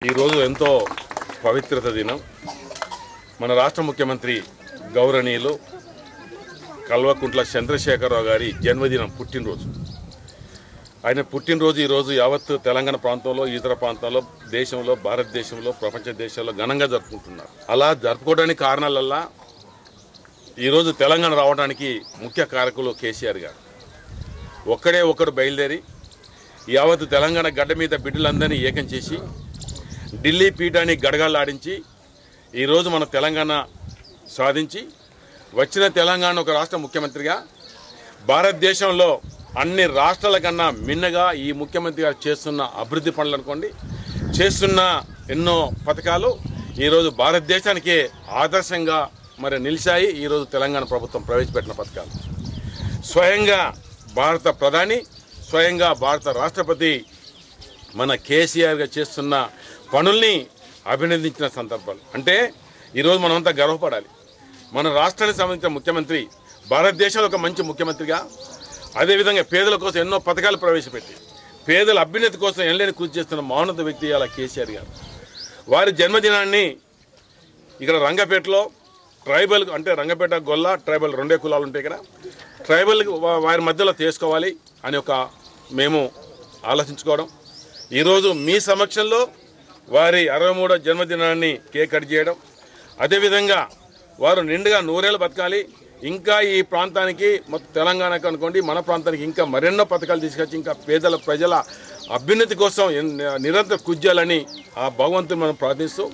ఈరోజు ఎంతో పవిత్రత దినం. మన రాష్ట్ర ముఖ్యమంత్రి గౌరవనీయులు కల్వకుంట్ల చంద్రశేఖరరావు గారి జన్మదినం, పుట్టినరోజు. ఆయన పుట్టినరోజు ఈరోజు యావత్ తెలంగాణ ప్రాంతంలో, ఇతర ప్రాంతాల్లో, దేశంలో, భారతదేశంలో, ప్రపంచ దేశాల్లో ఘనంగా జరుపుకుంటున్నారు. అలా జరుపుకోవడానికి కారణాలల్లా ఈరోజు తెలంగాణ రావడానికి ముఖ్య కారకులు కేసీఆర్ గారు. ఒక్కడే ఒకరు బయలుదేరి యావత్ తెలంగాణ గడ్డ మీద బిడ్డలందరినీ ఏకం చేసి ఢిల్లీ పీఠాన్ని గడగడలాడించి ఈరోజు మన తెలంగాణ సాధించి వచ్చిన తెలంగాణ ఒక రాష్ట్ర ముఖ్యమంత్రిగా భారతదేశంలో అన్ని రాష్ట్రాల కన్నా మిన్నగా ఈ ముఖ్యమంత్రి గారు చేస్తున్న అభివృద్ధి పనులు అనుకోండి, చేస్తున్న ఎన్నో పథకాలు ఈరోజు భారతదేశానికే ఆదర్శంగా మరి నిలిచాయి. ఈరోజు తెలంగాణ ప్రభుత్వం ప్రవేశపెట్టిన పథకాలు స్వయంగా భారత ప్రధాని, స్వయంగా భారత రాష్ట్రపతి మన కేసీఆర్ గారు చేస్తున్న పనుల్ని అభినందించిన సందర్భాలు. అంటే ఈరోజు మనమంతా గర్వపడాలి. మన రాష్ట్రానికి సంబంధించిన ముఖ్యమంత్రి, భారతదేశంలో ఒక మంచి ముఖ్యమంత్రిగా, అదేవిధంగా పేదల కోసం ఎన్నో పథకాలు ప్రవేశపెట్టి పేదల అభ్యున్నతి కోసం ఎనలేని కృషి చేస్తున్న మహోన్నత వ్యక్తి అలా కేసీఆర్ గారు. వారి జన్మదినాన్ని ఇక్కడ రంగపేటలో ట్రైబల్, అంటే రంగపేట గొల్ల ట్రైబల్ రెండే కులాలు ఉంటాయి ఇక్కడ, ట్రైబల్ వారి మధ్యలో చేసుకోవాలి అని మేము ఆలోచించుకోవడం. ఈరోజు మీ సమక్షంలో వారి 63వ జన్మదినాన్ని కేక్ కట్ చేయడం, అదేవిధంగా వారు నిండుగా 100 ఏళ్ళు బతకాలి, ఇంకా ఈ ప్రాంతానికి మొత్తం తెలంగాణకు అనుకోండి, మన ప్రాంతానికి ఇంకా మరెన్నో పథకాలు తీసుకొచ్చి ఇంకా ప్రజల అభ్యున్నతి కోసం నిరంతరం కృషి చేయాలని ఆ భగవంతుని మనం ప్రార్థిస్తూ